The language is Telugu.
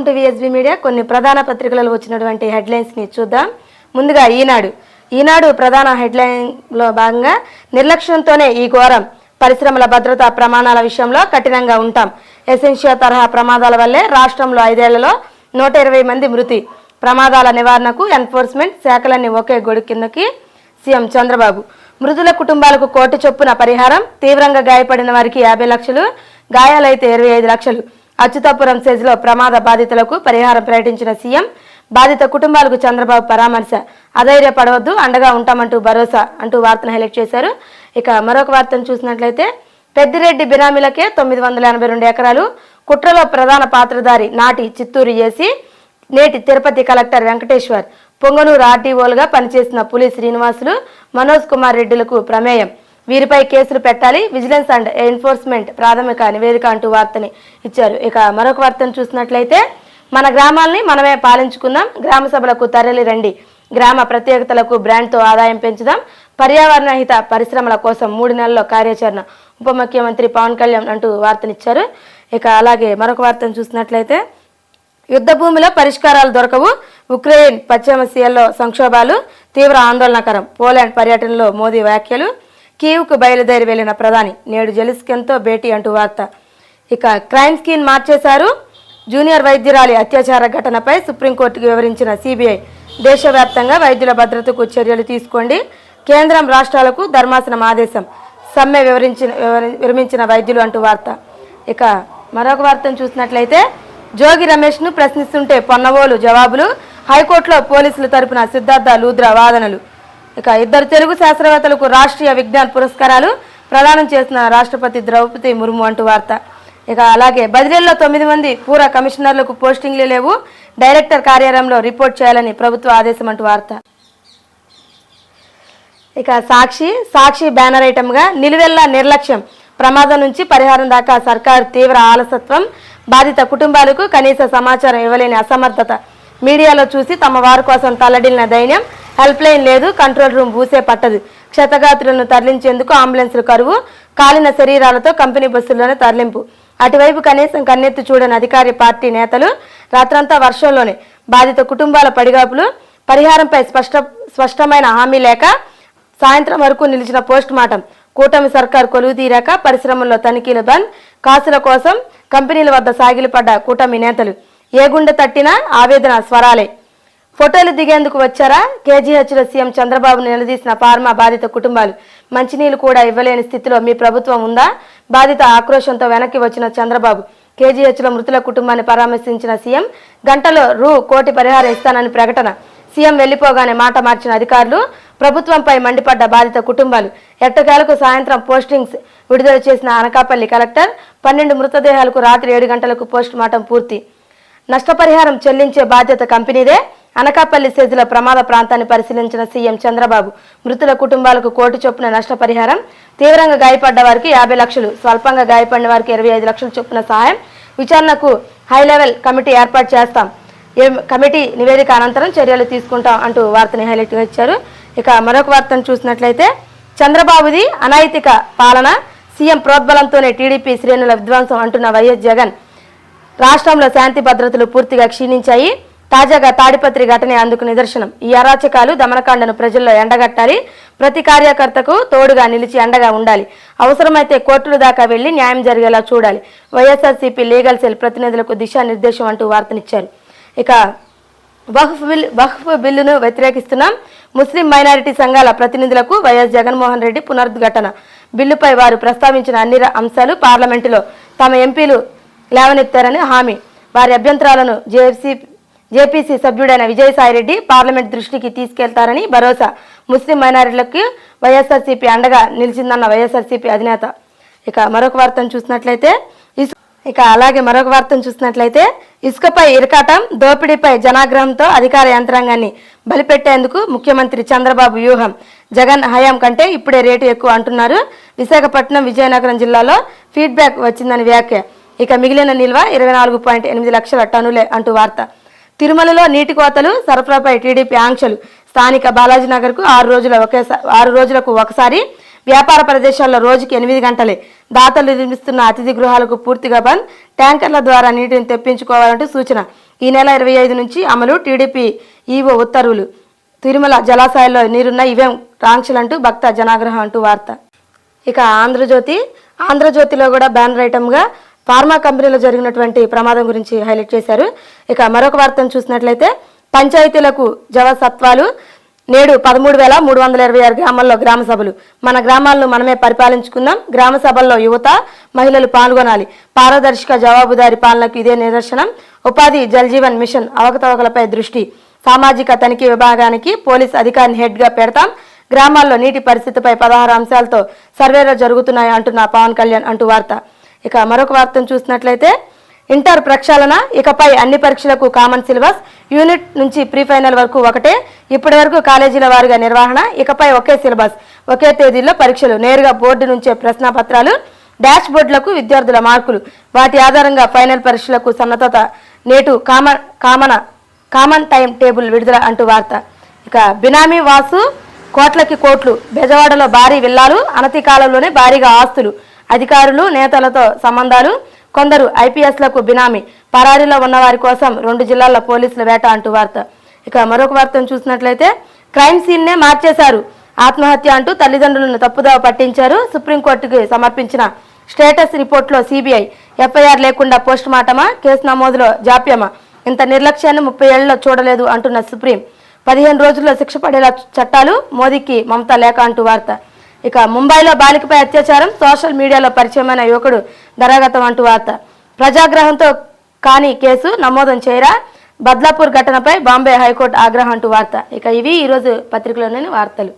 Welcome to VSB media. కొన్ని ప్రధాన పత్రికలలో వచ్చినటువంటి హెడ్లైన్స్ని చూద్దాం. ముందుగా ఈనాడు ప్రధాన హెడ్లైన్లో భాగంగా నిర్లక్ష్యంతోనే ఈ ఘోరం, పరిశ్రమల భద్రతా ప్రమాణాల విషయంలో కఠినంగా ఉంటాం, ఎసెన్షియా తరహా ప్రమాదాల వల్లే రాష్ట్రంలో 5 ఏళ్లలో 120 మంది మృతి, ప్రమాదాల నివారణకు ఎన్ఫోర్స్మెంట్ శాఖలన్నీ ఒకే గొడుగు కిందకి సీఎం చంద్రబాబు, మృతుల కుటుంబాలకు 1 కోటి చొప్పున పరిహారం, తీవ్రంగా గాయపడిన వారికి 50 లక్షలు, గాయాలైతే 25 లక్షలు, అచ్యుతాపురం సెజ్లో ప్రమాద బాధితులకు పరిహారం ప్రకటించిన సీఎం, బాధిత కుటుంబాలకు చంద్రబాబు పరామర్శ, అధైర్యపడవద్దు అండగా ఉంటామంటూ భరోసా అంటూ వార్తను హైలైట్ చేశారు. ఇక మరొక వార్తను చూసినట్లయితే పెద్దిరెడ్డి బినామీలకే 982 ఎకరాలు, కుట్రలో ప్రధాన పాత్రధారి నాటి చిత్తూరు ఏసీ, నేటి తిరుపతి కలెక్టర్ వెంకటేశ్వర్, పొంగనూరు ఆర్టీఓలుగా పనిచేసిన పులి శ్రీనివాసులు, మనోజ్ కుమార్ రెడ్డిలకు ప్రమేయం, వీరిపై కేసులు పెట్టాలి, విజిలెన్స్ అండ్ ఎన్ఫోర్స్మెంట్ ప్రాథమిక నివేదిక అంటూ వార్తని ఇచ్చారు. ఇక మరొక వార్తను చూసినట్లయితే మన గ్రామాల్ని మనమే పాలించుకుందాం, గ్రామ సభలకు తరలి రండి, గ్రామ ప్రత్యేకతలకు బ్రాండ్తో ఆదాయం పెంచుదాం, పర్యావరణ హిత పరిశ్రమల కోసం 3 నెలల్లో కార్యాచరణ, ఉప ముఖ్యమంత్రి పవన్ కళ్యాణ్ అంటూ వార్తనిచ్చారు. ఇక అలాగే మరొక వార్తను చూసినట్లయితే యుద్ధ భూమిలో పరిష్కారాలు దొరకవు, ఉక్రెయిన్ పశ్చిమాసియాలో సంక్షోభాలు తీవ్ర ఆందోళనకరం, పోలాండ్ పర్యటనలో మోదీ వ్యాఖ్యలు, కీవ్కు బయలుదేరి వెళ్లిన ప్రధాని, నేడు జెలెన్స్కీతో భేటీ అంటూ వార్త. ఇక క్రైమ్ స్కీన్ మార్చేశారు, జూనియర్ వైద్యురాలి అత్యాచార ఘటనపై సుప్రీంకోర్టుకు వివరించిన సిబిఐ, దేశవ్యాప్తంగా వైద్యుల భద్రతకు చర్యలు తీసుకోండి, కేంద్రం రాష్ట్రాలకు ధర్మాసనం ఆదేశం, సమ్మె విరమించిన వైద్యులు అంటూ వార్త. ఇక మరొక వార్తను చూసినట్లయితే జోగి రమేష్ను ప్రశ్నిస్తుంటే పొన్నవోలు జవాబులు, హైకోర్టులో పోలీసుల తరపున సిద్ధార్థ లూద్రా వాదనలు. ఇక 2 తెలుగు శాస్త్రవేత్తలకు రాష్ట్రీయ విజ్ఞాన్ పురస్కారాలు ప్రదానం చేసిన రాష్ట్రపతి ద్రౌపది ముర్ము అంటూ వార్త. ఇక అలాగే బదిలీల్లో 9 మంది పూర కమిషనర్లకు పోస్టింగ్లు లేవు, డైరెక్టర్ కార్యాలయంలో రిపోర్ట్ చేయాలని ప్రభుత్వ ఆదేశం అంటూ వార్త. ఇక సాక్షి బ్యానర్ ఐటమ్గా నిలువెల్లా నిర్లక్ష్యం, ప్రమాదం నుంచి పరిహారం దాకా సర్కారు తీవ్ర ఆలసత్వం, బాధిత కుటుంబాలకు కనీస సమాచారం ఇవ్వలేని అసమర్థత, మీడియాలో చూసి తమ వారి కోసం తల్లడిల్లిన దైన్యం, హెల్ప్ లైన్ లేదు, కంట్రోల్ రూమ్ బూసే పట్టదు, క్షతగాత్రులను తరలించేందుకు అంబులెన్సులు కరువు, కాలిన శరీరాలతో కంపెనీ బస్సుల్లోనే తరలింపు, అటువైపు కనీసం కన్నెత్తి చూడని అధికార పార్టీ నేతలు, రాత్రంతా వర్షంలోనే బాధిత కుటుంబాల పడిగాపులు, పరిహారంపై స్పష్టమైన హామీ లేక సాయంత్రం వరకు నిలిచిన పోస్ట్ మార్టం, కూటమి సర్కారు కొలువు తీరాక పరిశ్రమల్లో తనిఖీలు బంద్, కాసుల కోసం కంపెనీల వద్ద సాగిలిపడ్డ కూటమి నేతలు, ఏ గుండె తట్టినా ఆవేదన స్వరాలే, ఫోటోలు దిగేందుకు వచ్చారా, కేజీహెచ్లో సీఎం చంద్రబాబును నిలదీసిన ఫార్మా బాధిత కుటుంబాలు, మంచినీళ్లు కూడా ఇవ్వలేని స్థితిలో మీ ప్రభుత్వం ఉందా, బాధిత ఆక్రోశంతో వెనక్కి వచ్చిన చంద్రబాబు, కేజీహెచ్లో మృతుల కుటుంబాన్ని పరామర్శించిన సీఎం, గంటలో ₹1 కోటి పరిహారం ఇస్తానని ప్రకటన, సీఎం వెళ్లిపోగానే మాట మార్చిన అధికారులు, ప్రభుత్వంపై మండిపడ్డ బాధిత కుటుంబాలు, ఎట్టకేలకు సాయంత్రం పోస్టింగ్స్ విడుదల చేసిన అనకాపల్లి కలెక్టర్, 12 మృతదేహాలకు రాత్రి 7 గంటలకు పోస్ట్ మార్టం పూర్తి, నష్టపరిహారం చెల్లించే బాధ్యత కంపెనీదే, అనకాపల్లి సెజ్ల ప్రమాద ప్రాంతాన్ని పరిశీలించిన సీఎం చంద్రబాబు, మృతుల కుటుంబాలకు 1 కోటి చొప్పున నష్టపరిహారం, తీవ్రంగా గాయపడ్డ వారికి 50 లక్షలు, స్వల్పంగా గాయపడిన వారికి 25 లక్షల చొప్పున సహాయం, విచారణకు హైలెవెల్ కమిటీ ఏర్పాటు చేస్తాం, కమిటీ నివేదిక అనంతరం చర్యలు తీసుకుంటాం అంటూ వార్తని హైలైట్గా ఇచ్చారు. ఇక మరొక వార్తను చూసినట్లయితే చంద్రబాబుది అనైతిక పాలన, సీఎం ప్రోద్బలంతోనే టీడీపీ శ్రేణుల విధ్వంసం అంటున్న వైఎస్ జగన్, రాష్ట్రంలో శాంతి భద్రతలు పూర్తిగా క్షీణించాయి, తాజాగా తాడిపత్రి ఘటనే అందుకు నిదర్శనం, ఈ అరాచకాలు దమనకాండను ప్రజల్లో ఎండగట్టాలి, ప్రతి కార్యకర్తకు తోడుగా నిలిచి అండగా ఉండాలి, అవసరమైతే కోర్టుల దాకా వెళ్లి న్యాయం జరిగేలా చూడాలి, వైఎస్ఆర్సీపీ లీగల్ సెల్ ప్రతినిధులకు దిశానిర్దేశం అంటూ వార్తనిచ్చారు. ఇక వక్ఫ్ బిల్లును వ్యతిరేకిస్తున్నాం, ముస్లిం మైనారిటీ సంఘాల ప్రతినిధులకు వైఎస్ జగన్మోహన్ రెడ్డి పునరుద్ఘాటన, బిల్లుపై వారు ప్రస్తావించిన అన్ని అంశాలు పార్లమెంటులో తమ ఎంపీలు లేవనెత్తారని హామీ, వారి అభ్యంతరాలను జేపీసీ సభ్యుడైన విజయసాయిరెడ్డి పార్లమెంట్ దృష్టికి తీసుకెళ్తారని భరోసా, ముస్లిం మైనారిటీలకు వైఎస్ఆర్సీపీ అండగా నిలిచిందన్న వైఎస్ఆర్సీపీ అధినేత. ఇక మరొక వార్తను చూసినట్లయితే ఇసుకపై ఇరకాటం, దోపిడీపై జనాగ్రహంతో అధికార యంత్రాంగాన్ని బలిపెట్టేందుకు ముఖ్యమంత్రి చంద్రబాబు వ్యూహం, జగన్ హయాం కంటే ఇప్పుడే రేటు ఎక్కువ అంటున్నారు, విశాఖపట్నం విజయనగరం జిల్లాలో ఫీడ్బ్యాక్ వచ్చిందని వ్యాఖ్య, ఇక మిగిలిన నిల్వ 24.8 లక్షల టన్నులే అంటూ వార్త. తిరుమలలో నీటి కోతలు, సరఫరాపై టీడీపీ ఆంక్షలు, స్థానిక బాలాజీనగర్కు 6 రోజులకు ఒకసారి, వ్యాపార ప్రదేశాల్లో రోజుకి 8 గంటలే, దాతలు నిర్మిస్తున్న అతిథి గృహాలకు పూర్తిగా బంద్, ట్యాంకర్ల ద్వారా నీటిని తెప్పించుకోవాలంటూ సూచన, ఈ నెల 25 నుంచి అమలు టీడీపీ ఈవో ఉత్తర్వులు. తిరుమల జలాశయాల్లో నీరున్న ఇవేం రాంక్షలంటూ భక్త జనాగ్రహం అంటూ వార్త. ఇక ఆంధ్రజ్యోతిలో కూడా బ్యానర్ ఐటమ్గా ఫార్మా కంపెనీలో జరిగినటువంటి ప్రమాదం గురించి హైలైట్ చేశారు. ఇక మరొక వార్తను చూసినట్లయితే పంచాయతీలకు జవసత్వాలు నేడు 13,326 గ్రామాల్లో గ్రామ సభలు. మన గ్రామాలను మనమే పరిపాలించుకుందాం. గ్రామ సభల్లో యువత మహిళలు పాల్గొనాలి. పారదర్శక జవాబుదారీ పాలనకు ఇదే నిదర్శనం. ఉపాధి జల్జీవన్ మిషన్ అవకతవకలపై దృష్టి. సామాజిక తనిఖీ విభాగానికి పోలీస్ అధికారిని హెడ్గా పెడతాం. గ్రామాల్లో నీటి పరిస్థితిపై 16 అంశాలతో సర్వేలు జరుగుతున్నాయి అంటున్న పవన్ కళ్యాణ్ అంటూ వార్త. ఇక మరొక వార్తను చూసినట్లయితే ఇంటర్ ప్రక్షాళన ఇకపై అన్ని పరీక్షలకు కామన్ సిలబస్. యూనిట్ నుంచి ప్రీ ఫైనల్ వరకు ఒకటే. ఇప్పటి వరకు కాలేజీల వారీగా నిర్వహణ. ఇకపై ఒకే సిలబస్, ఒకే తేదీల్లో పరీక్షలు. నేరుగా బోర్డు నుంచే ప్రశ్నపత్రాలు. డాష్ బోర్డులకు విద్యార్థుల మార్కులు. వాటి ఆధారంగా ఫైనల్ పరీక్షలకు సన్నద్ధత. నేటు కామన్ టైం టేబుల్ విడుదల అంటూ వార్త. ఇక బినామీ వాసు కోట్లకి కోట్లు. బెజవాడలో భారీ విల్లాలు. అనతి కాలంలోనే భారీగా ఆస్తులు. అధికారులు నేతలతో సంబంధాలు. కొందరు ఐపీఎస్లకు బినామీ. పరారీలో ఉన్న వారి కోసం 2 జిల్లాల పోలీసుల వేట అంటూ వార్త. ఇక మరొక వార్తను చూసినట్లయితే క్రైమ్ సీన్నే మార్చేశారు. ఆత్మహత్య అంటూ తల్లిదండ్రులను తప్పుదావ పట్టించారు. సుప్రీంకోర్టుకు సమర్పించిన స్టేటస్ రిపోర్టులో సిబిఐ ఎఫ్ఐఆర్ లేకుండా పోస్ట్ మార్టమా, కేసు నమోదులో జాప్యమా, ఇంత నిర్లక్ష్యాన్ని 30 ఏళ్లలో చూడలేదు అంటున్న సుప్రీం. 15 రోజుల్లో శిక్ష పడేలా చట్టాలు. మోదీకి మమతా లేఖ అంటూ వార్త. ఇక ముంబైలో బాలికపై అత్యాచారం. సోషల్ మీడియాలో పరిచయమైన యువకుడు దరాగతం అంటూ వార్త. ప్రజాగ్రహంతో కానీ కేసు నమోదం చేయరా. బద్లాపూర్ ఘటనపై బాంబే హైకోర్టు ఆగ్రహం అంటూ వార్త. ఇక ఇవి ఈరోజు పత్రికలోని వార్తలు.